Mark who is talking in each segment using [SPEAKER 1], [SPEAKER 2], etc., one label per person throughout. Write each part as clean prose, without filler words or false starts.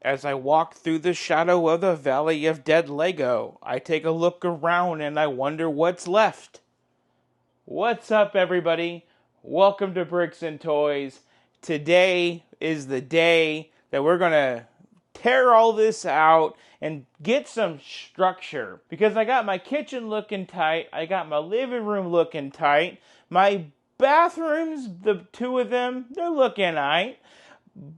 [SPEAKER 1] As I walk through the shadow of the valley of dead Lego, I take a look around and I wonder what's left. What's up, everybody? Welcome to Bricks and Toys. Today is the day that we're going to tear all this out and get some structure. Because I got my kitchen looking tight, I got my living room looking tight, my bathrooms, the two of them, they're looking tight.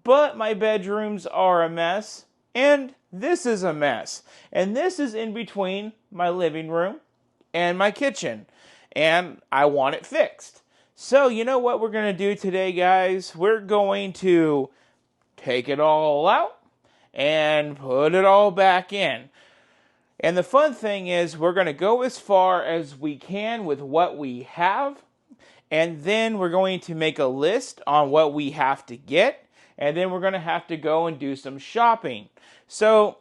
[SPEAKER 1] But my bedrooms are a mess, and this is a mess. And this is in between my living room and my kitchen, and I want it fixed. So you know what we're going to do today, guys? We're going to take it all out and put it all back in. And the fun thing is we're going to go as far as we can with what we have, and then we're going to make a list on what we have to get. And then we're going to have to go and do some shopping. So,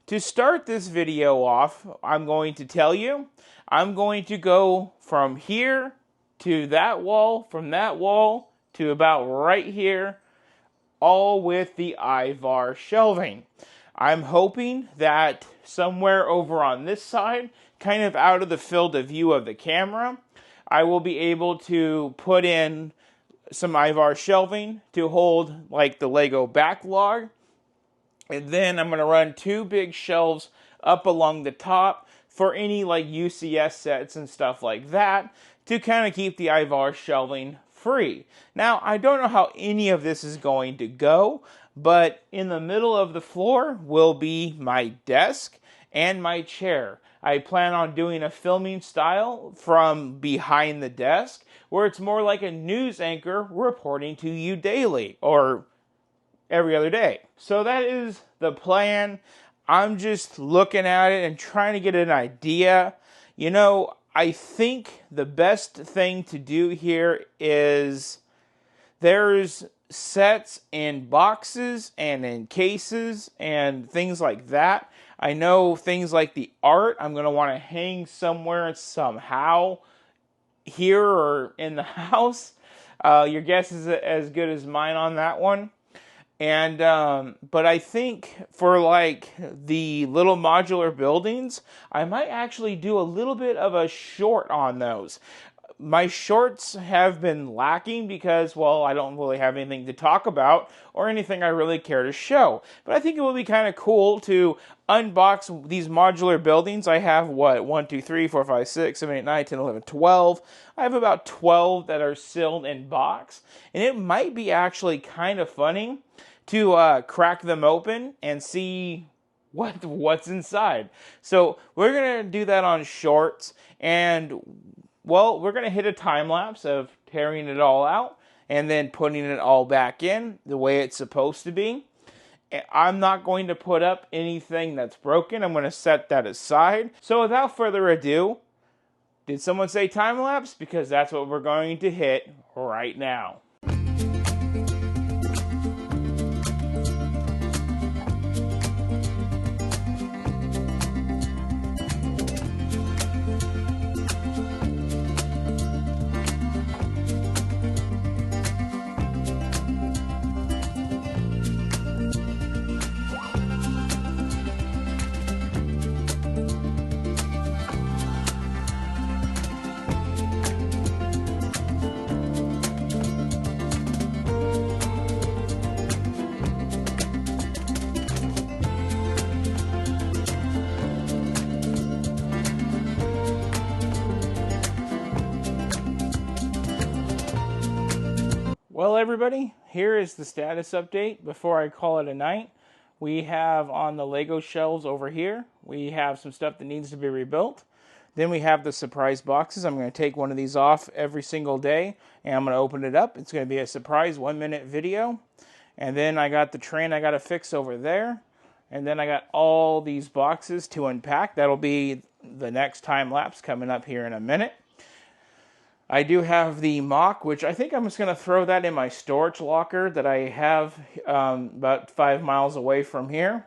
[SPEAKER 1] to start this video off, I'm going to tell you, I'm going to go from here to that wall, from that wall to about right here, all with the Ivar shelving. I'm hoping that somewhere over on this side, kind of out of the field of view of the camera, I will be able to put in some Ivar shelving to hold like the Lego backlog. And then I'm going to run two big shelves up along the top for any like UCS sets and stuff like that to kind of keep the Ivar shelving free. Now, I don't know how any of this is going to go, but in the middle of the floor will be my desk and my chair. I plan on doing a filming style from behind the desk, where it's more like a news anchor reporting to you daily, or every other day. So that is the plan. I'm just looking at it and trying to get an idea. You know, I think the best thing to do here is there's sets in boxes and in cases and things like that. I know things like the art I'm going to want to hang somewhere somehow, here or in the house. Your guess is as good as mine on that one. And but I think for like the little modular buildings, I might actually do a little bit of a short on those. My shorts have been lacking because, well, I don't really have anything to talk about or anything I really care to show. But I think it would be kind of cool to unbox these modular buildings. I have, 1, 2, 3, 4, 5, 6, 7, 8, 9, 10, 11, 12. I have about 12 that are sealed in box. And it might be actually kind of funny to crack them open and see what's inside. So we're going to do that on shorts, and well, we're going to hit a time lapse of tearing it all out and then putting it all back in the way it's supposed to be. I'm not going to put up anything that's broken. I'm going to set that aside. So without further ado, did someone say time lapse? Because that's what we're going to hit right now. Well, everybody, here is the status update before I call it a night. We have on the Lego shelves over here, we have some stuff that needs to be rebuilt. Then we have the surprise boxes. I'm going to take one of these off every single day, and I'm going to open it up. It's going to be a surprise 1-minute video. And then I got the train I got to fix over there. And then I got all these boxes to unpack. That'll be the next time lapse coming up here in a minute. I do have the mock, which I think I'm just going to throw that in my storage locker that I have about 5 miles away from here.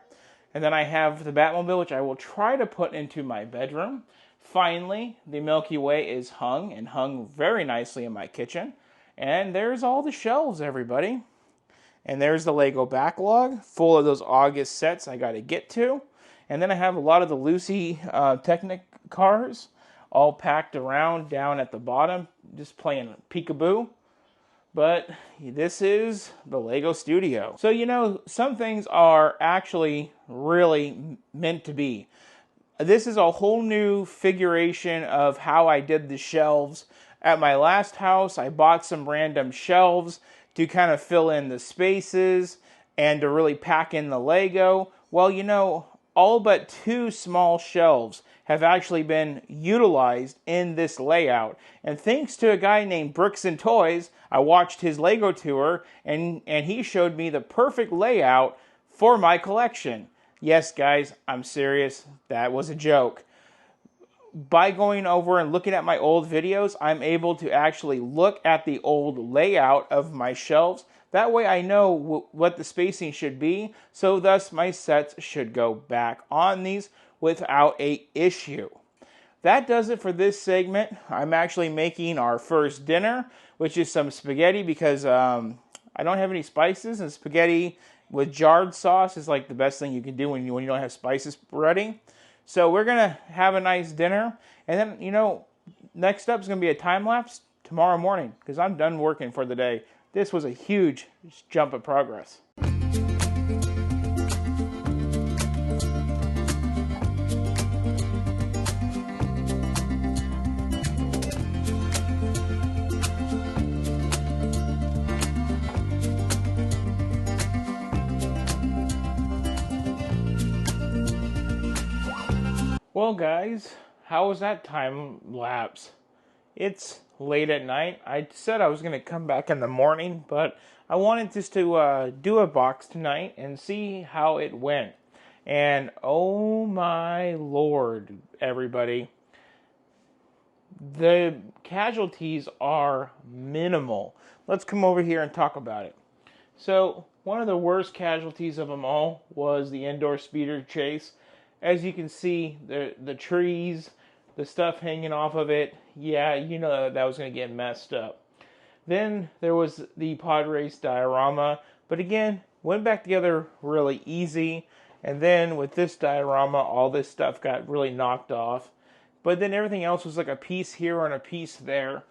[SPEAKER 1] And then I have the Batmobile, which I will try to put into my bedroom. Finally, the Milky Way is hung, and hung very nicely in my kitchen. And there's all the shelves, everybody. And there's the Lego backlog, full of those August sets I got to get to. And then I have a lot of the Lucy Technic cars all packed around down at the bottom, just playing peekaboo. But this is the Lego Studio. So, you know, some things are actually really meant to be. This is a whole new figuration of how I did the shelves. At my last house, I bought some random shelves to kind of fill in the spaces and to really pack in the Lego. Well, you know, all but 2 small shelves have actually been utilized in this layout. And thanks to a guy named Bricks and Toys, I watched his Lego tour and he showed me the perfect layout for my collection. Yes, guys, I'm serious. That was a joke. By going over and looking at my old videos, I'm able to actually look at the old layout of my shelves. That way I know what the spacing should be, so thus my sets should go back on these without an issue. That does it for this segment. I'm actually making our first dinner, which is some spaghetti because I don't have any spices, and spaghetti with jarred sauce is like the best thing you can do when you don't have spices ready. So we're going to have a nice dinner. And then, you know, next up is going to be a time lapse tomorrow morning because I'm done working for the day. This was a huge jump of progress. Well, guys, how was that time lapse? It's late at night. I said I was going to come back in the morning, but I wanted just to do a box tonight and see how it went. And oh my lord, everybody, the casualties are minimal. Let's come over here and talk about it. So, one of the worst casualties of them all was the indoor speeder chase. As you can see, the trees, the stuff hanging off of it, yeah, you know that was going to get messed up. Then there was the pod race diorama, but again, went back together really easy. And then with this diorama, all this stuff got really knocked off. But then everything else was like a piece here and a piece there.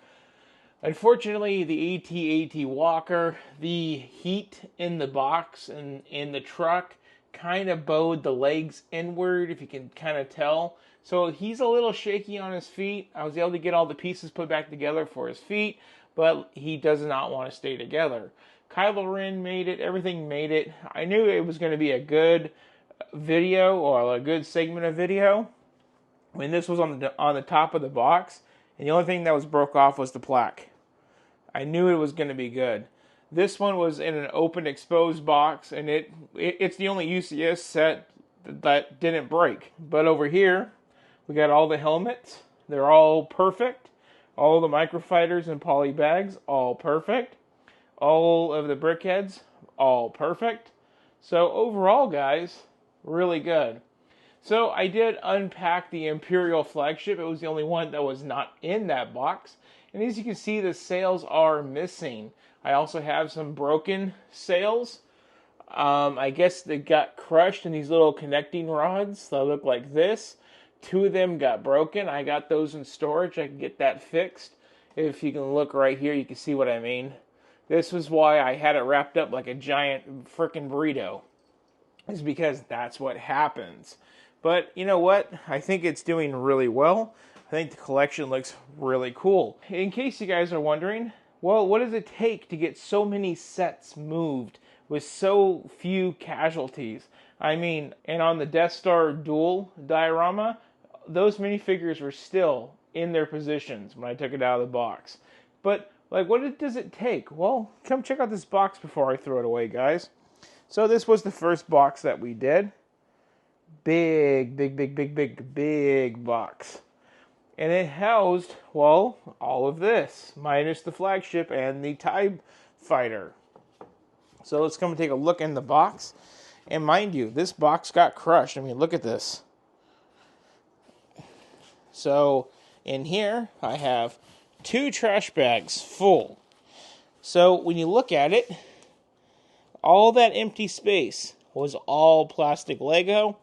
[SPEAKER 1] Unfortunately, the AT-AT Walker, the heat in the box and in the truck kind of bowed the legs inward, if you can kind of tell. So he's a little shaky on his feet. I was able to get all the pieces put back together for his feet, but he does not want to stay together. Kylo Ren made it. Everything made it. I knew it was going to be a good video or a good segment of video when this was on the top of the box, and the only thing that was broke off was the plaque. I knew it was going to be good. This one was in an open exposed box, and it's the only UCS set that didn't break. But over here, we got all the helmets. They're all perfect. All the microfighters and poly bags, all perfect. All of the brickheads, all perfect. So overall, guys, really good. So I did unpack the Imperial flagship. It was the only one that was not in that box. And as you can see, the sails are missing. I also have some broken sails. I guess they got crushed in these little connecting rods that look like this. 2 of them got broken. I got those in storage. I can get that fixed. If you can look right here, you can see what I mean. This was why I had it wrapped up like a giant frickin' burrito. It's because that's what happens. But you know what? I think it's doing really well. I think the collection looks really cool. In case you guys are wondering, well, what does it take to get so many sets moved with so few casualties? I mean, and on the Death Star Duel diorama, those minifigures were still in their positions when I took it out of the box. But, like, what does it take? Well, come check out this box before I throw it away, guys. So this was the first box that we did. Big box. And it housed, well, all of this, minus the flagship and the TIE fighter. So let's come and take a look in the box. And mind you, this box got crushed. I mean, look at this. So in here, I have 2 trash bags full. So when you look at it, All that empty space was all plastic Lego,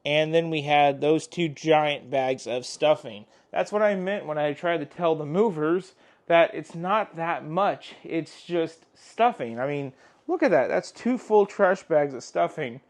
[SPEAKER 1] and then we had those 2 giant bags of stuffing. That's what I meant when I tried to tell the movers that it's not that much. It's just stuffing. I mean, look at that. That's 2 full trash bags of stuffing.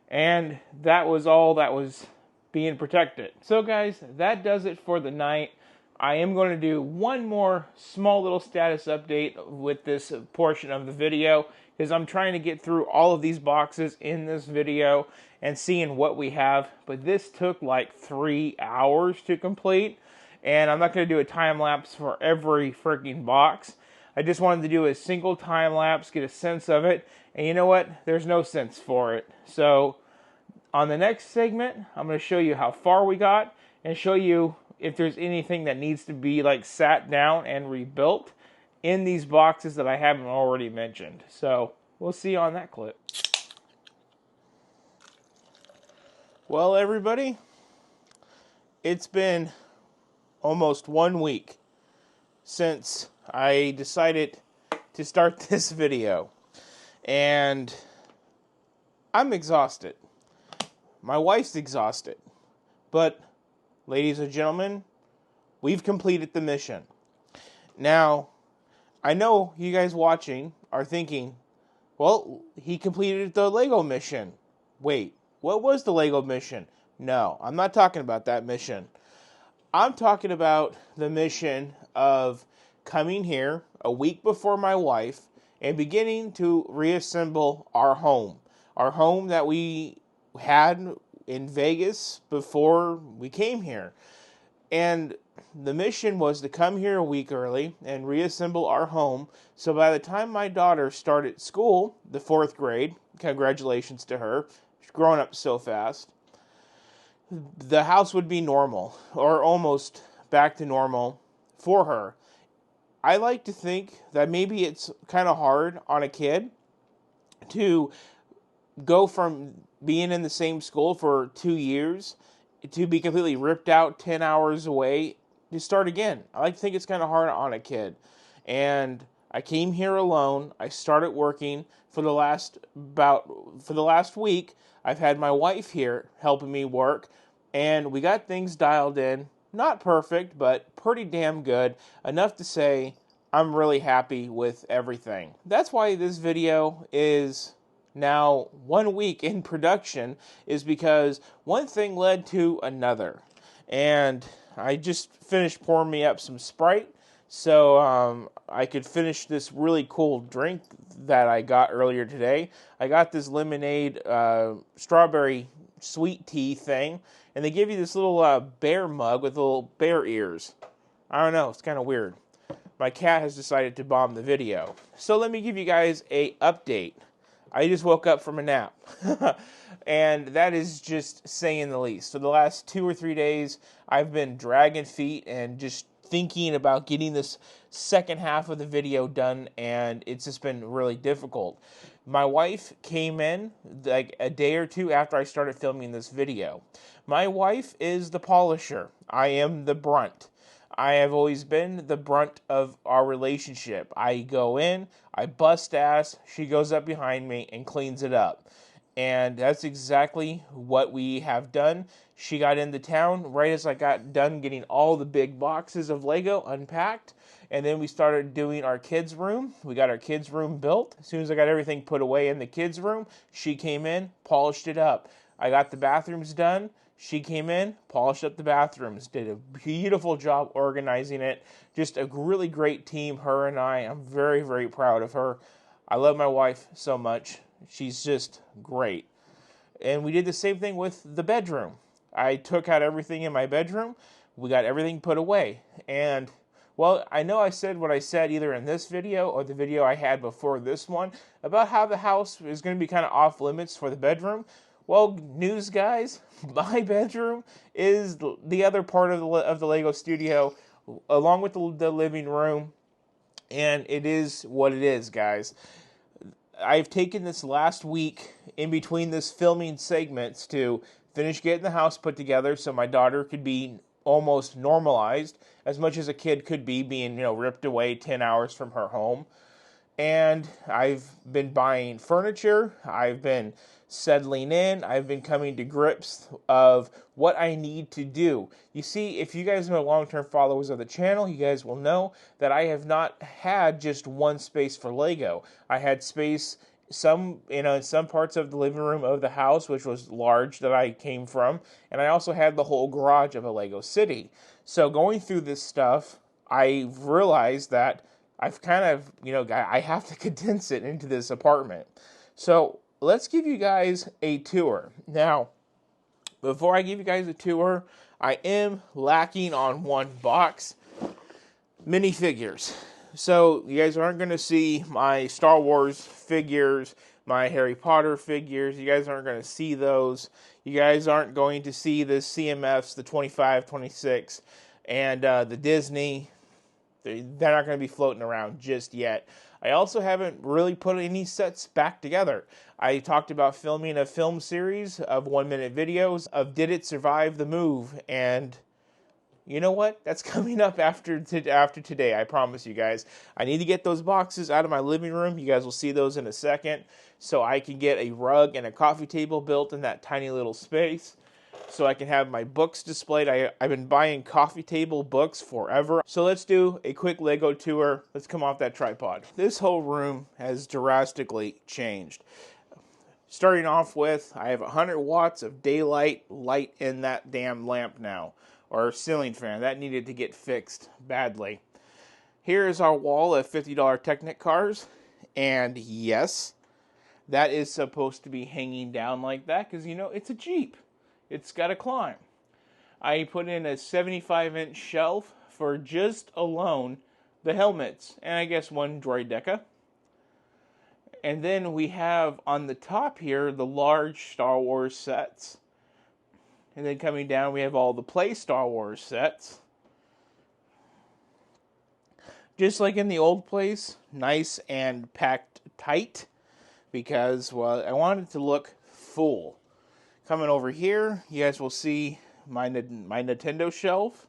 [SPEAKER 1] And that was all that was being protected. So guys, that does it for the night. I am going to do one more small little status update with this portion of the video, because I'm trying to get through all of these boxes in this video and seeing what we have. But this took like 3 hours to complete, and I'm not going to do a time lapse for every freaking box. I just wanted to do a single time lapse, get a sense of it, and you know what? There's no sense for it. So on the next segment, I'm going to show you how far we got and show you if there's anything that needs to be like sat down and rebuilt in these boxes that I haven't already mentioned. So we'll see you on that clip. Well, everybody, it's been almost 1 week since I decided to start this video, and I'm exhausted. My wife's exhausted. But, ladies and gentlemen, we've completed the mission. Now, I know you guys watching are thinking, well, he completed the Lego mission. Wait, what was the Lego mission? No, I'm not talking about that mission. I'm talking about the mission of coming here a week before my wife and beginning to reassemble our home. Our home that we had in Vegas before we came here. And the mission was to come here a week early and reassemble our home, so by the time my daughter started school, the 4th grade, congratulations to her, she's growing up so fast, the house would be normal, or almost back to normal for her. I like to think that maybe it's kind of hard on a kid to go from being in the same school for 2 years to be completely ripped out 10 hours away to start again. I like to think it's kind of hard on a kid. And I came here alone. I started working for the last week. I've had my wife here helping me work, and we got things dialed in. Not perfect, but pretty damn good. Enough to say I'm really happy with everything. That's why this video is now 1 week in production, is because one thing led to another. And I just finished pouring me up some Sprite so I could finish this really cool drink that I got earlier today. I got this lemonade strawberry sweet tea thing, and they give you this little bear mug with little bear ears. I don't know, it's kind of weird. My cat has decided to bomb the video. So let me give you guys a update. I just woke up from a nap, and that is just saying the least. For the last 2 or 3 days, I've been dragging feet and just thinking about getting this second half of the video done, and it's just been really difficult. My wife came in like a day or 2 after I started filming this video. My wife is the polisher. I am the brunt. I have always been the brunt of our relationship. I go in, I bust ass, she goes up behind me and cleans it up. And that's exactly what we have done. She got into town right as I got done getting all the big boxes of Lego unpacked. And then we started doing our kids' room. We got our kids' room built. As soon as I got everything put away in the kids' room, she came in, polished it up. I got the bathrooms done. She came in, polished up the bathrooms, did a beautiful job organizing it. Just a really great team, her and I. I'm very, very proud of her. I love my wife so much. She's just great. And we did the same thing with the bedroom. I took out everything in my bedroom. We got everything put away. And, well, I know I said what I said either in this video or the video I had before this one about how the house is going to be kind of off limits for the bedroom. Well, news guys, my bedroom is the other part of the Lego studio, along with the living room, and it is what it is, guys. I've taken this last week in between this filming segments to finish getting the house put together so my daughter could be almost normalized, as much as a kid could be being, ripped away 10 hours from her home. And I've been buying furniture. I've been settling in. I've been coming to grips of what I need to do. You see, if you guys are long-term followers of the channel, you guys will know that I have not had just one space for Lego. I had space in some parts of the living room of the house, which was large, that I came from, and I also had the whole garage of a Lego city. So going through this stuff, I realized that I've kind of, I have to condense it into this apartment. So let's give you guys a tour. Now, before I give you guys a tour, I am lacking on one box: minifigures. So you guys aren't going to see my Star Wars figures, my Harry Potter figures. You guys aren't going to see those. You guys aren't going to see the CMFs, the 25, 26, and the Disney. They're not going to be floating around just yet. I also haven't really put any sets back together. I talked about filming a film series of 1-minute videos of Did It Survive the Move? And you know what? That's coming up after today, I promise you guys. I need to get those boxes out of my living room. You guys will see those in a second. So I can get a rug and a coffee table built in that tiny little space, so I can have my books displayed. I've been buying coffee table books forever. So let's do a quick Lego tour. Let's come off that tripod. This whole room has drastically changed. Starting off with, I have 100 watts of daylight light in that damn lamp now, or ceiling fan. That needed to get fixed badly. Here is our wall of $50 Technic cars, and yes, that is supposed to be hanging down like that because, it's a Jeep. It's got to climb. I put in a 75-inch shelf for just alone the helmets, and I guess one droid deca. And then we have on the top here the large Star Wars sets. And then coming down we have all the Play Star Wars sets. Just like in the old place, nice and packed tight, because, well, I wanted it to look full. Coming over here, you guys will see my Nintendo shelf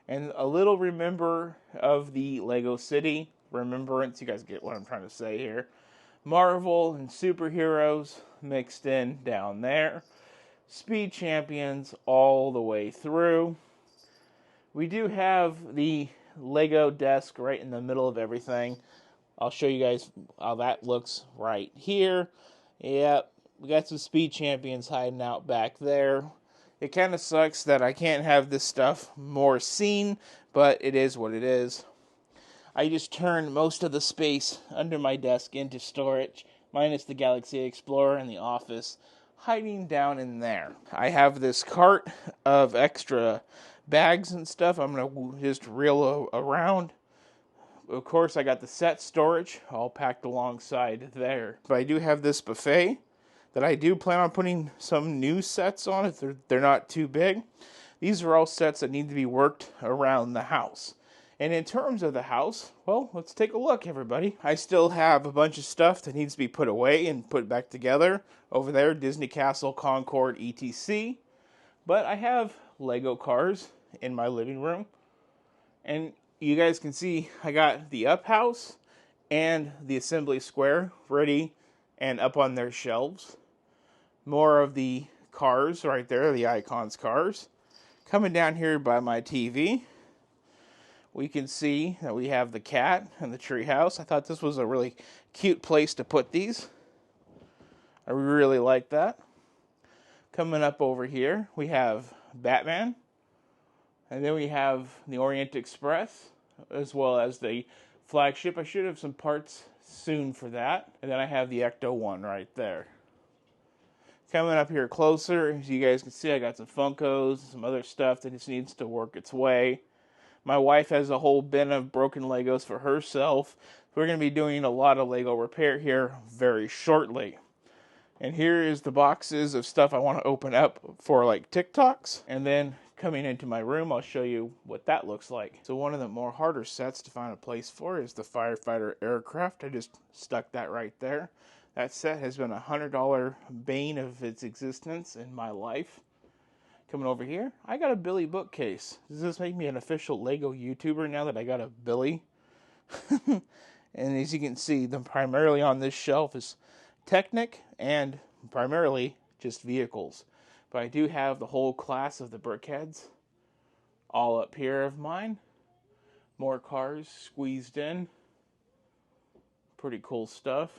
[SPEAKER 1] and a little remember of the Lego City remembrance. You guys get what I'm trying to say here. Marvel and superheroes mixed in down there. Speed Champions all the way through. We do have the Lego desk right in the middle of everything. I'll show you guys how that looks right here. Yep. We got some Speed Champions hiding out back there. It kind of sucks that I can't have this stuff more seen, but it is what it is. I just turned most of the space under my desk into storage, minus the Galaxy Explorer and the office hiding down in there. I have this cart of extra bags and stuff I'm going to just reel around. Of course, I got the set storage all packed alongside there. But I do have this buffet that I do plan on putting some new sets on if they're not too big. These are all sets that need to be worked around the house. And in terms of the house, well, let's take a look, everybody. I still have a bunch of stuff that needs to be put away and put back together. Over there, Disney Castle, Concord, etc. But I have Lego cars in my living room. And you guys can see I got the Up House and the Assembly Square ready and up on their shelves. More of the cars right there, the Icons cars. Coming down here by my TV, we can see that we have the cat and the treehouse. I thought this was a really cute place to put these. I really like that. Coming up over here, we have Batman. And then we have the Orient Express, as well as the flagship. I should have some parts soon for that. And then I have the Ecto one right there. Coming up here closer, as you guys can see, I got some Funkos, some other stuff that just needs to work its way. My wife has a whole bin of broken Legos for herself. We're going to be doing a lot of Lego repair here very shortly. And here is the boxes of stuff I want to open up for like TikToks. And then coming into my room, I'll show you what that looks like. So one of the more harder sets to find a place for is the firefighter aircraft. I just stuck that right there. That set has been a $100 bane of its existence in my life. Coming over here, I got a Billy bookcase. Does this make me an official Lego YouTuber now that I got a Billy? And as you can see, them primarily on this shelf is Technic and primarily just vehicles. But I do have the whole class of the Brickheads all up here of mine. More cars squeezed in. Pretty cool stuff.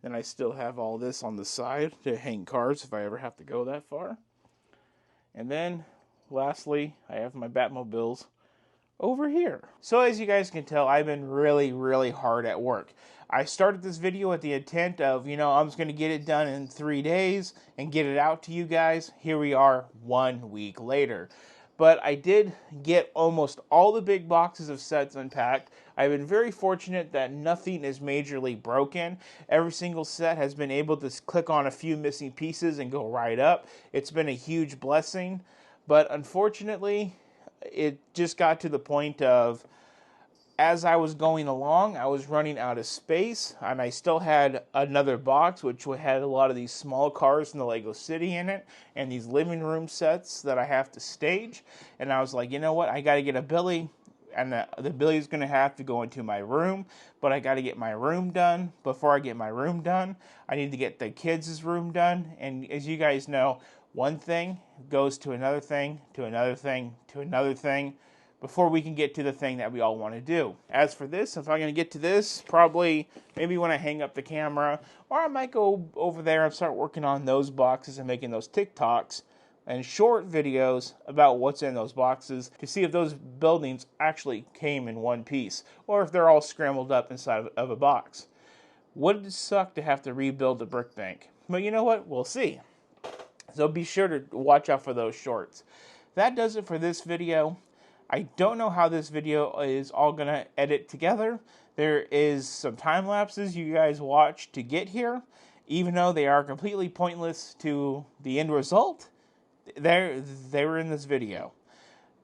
[SPEAKER 1] Then I still have all this on the side to hang cars if I ever have to go that far. And then, lastly, I have my Batmobiles over here. So as you guys can tell, I've been really hard at work. I started this video with the intent of, I'm just going to get it done in 3 days and get it out to you guys. Here we are 1 week later. But I did get almost all the big boxes of sets unpacked. I've been very fortunate that nothing is majorly broken. Every single set has been able to click on a few missing pieces and go right up. It's been a huge blessing. But unfortunately, it just got to the point of, as I was going along, I was running out of space, and I still had another box which had a lot of these small cars from the Lego City in it, and these living room sets that I have to stage. And I was like, you know what, I got to get a Billy, and the Billy's going to have to go into my room, but I got to get my room done. Before I get my room done, I need to get the kids' room done. And as you guys know, one thing goes to another thing, to another thing, to another thing, before we can get to the thing that we all want to do. As for this, if I'm going to get to this, probably maybe when I hang up the camera, or I might go over there and start working on those boxes and making those TikToks and short videos about what's in those boxes to see if those buildings actually came in one piece, or if they're all scrambled up inside of a box. Would it suck to have to rebuild the brick bank? But you know what? We'll see. So be sure to watch out for those shorts. That does it for this video. I don't know how this video is all going to edit together. There is some time lapses you guys watch to get here. Even though they are completely pointless to the end result, they were in this video.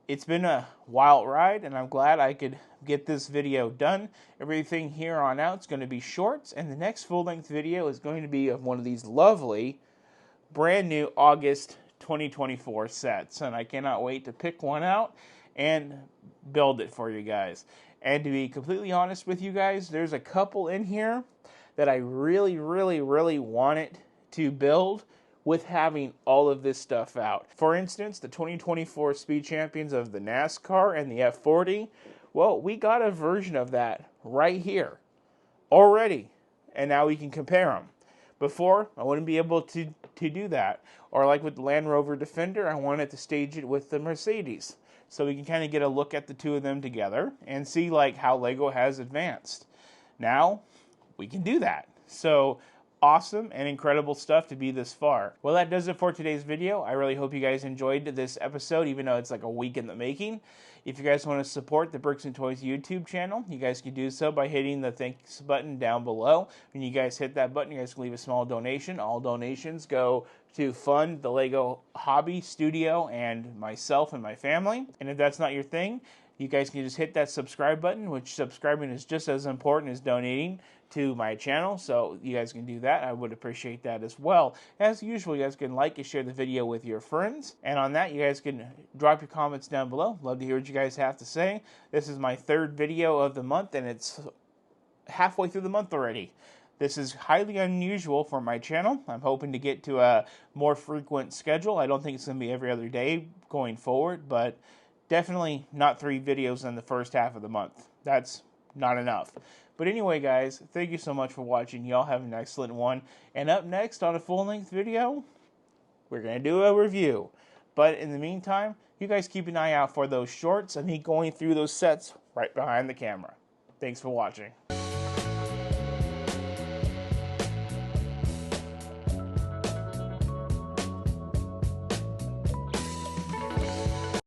[SPEAKER 1] It's been a wild ride, and I'm glad I could get this video done. Everything here on out is going to be shorts, and the next full-length video is going to be of one of these lovely, brand new August 2024 sets. And I cannot wait to pick one out and build it for you guys. And to be completely honest with you guys, there's a couple in here that I really wanted to build with having all of this stuff out. For instance, the 2024 Speed Champions of the NASCAR and the F40. Well, we got a version of that right here already, and now we can compare them. Before, I wouldn't be able to do that. Or like with the Land Rover Defender, I wanted to stage it with the Mercedes, so we can kind of get a look at the two of them together and see like how Lego has advanced. Now, we can do that. So, awesome and incredible stuff to be this far. Well, that does it for today's video. I really hope you guys enjoyed this episode, even though it's like a week in the making. If you guys want to support the Bricks and Toys YouTube channel, you guys can do so by hitting the thanks button down below. When you guys hit that button, you guys can leave a small donation. All donations go to fund the Lego hobby studio and myself and my family. And if that's not your thing, you guys can just hit that subscribe button, which subscribing is just as important as donating to my channel, so you guys can do that. I would appreciate that as well. As usual, you guys can like and share the video with your friends, and on that, you guys can drop your comments down below. Love to hear what you guys have to say. This is my third video of the month, and it's halfway through the month already. This is highly unusual for my channel. I'm hoping to get to a more frequent schedule. I don't think it's going to be every other day going forward, but definitely not 3 videos in the first half of the month. That's not enough. But anyway, guys, thank you so much for watching. Y'all have an excellent one. And up next on a full-length video, we're going to do a review. But in the meantime, you guys keep an eye out for those shorts and me going through those sets right behind the camera. Thanks for watching.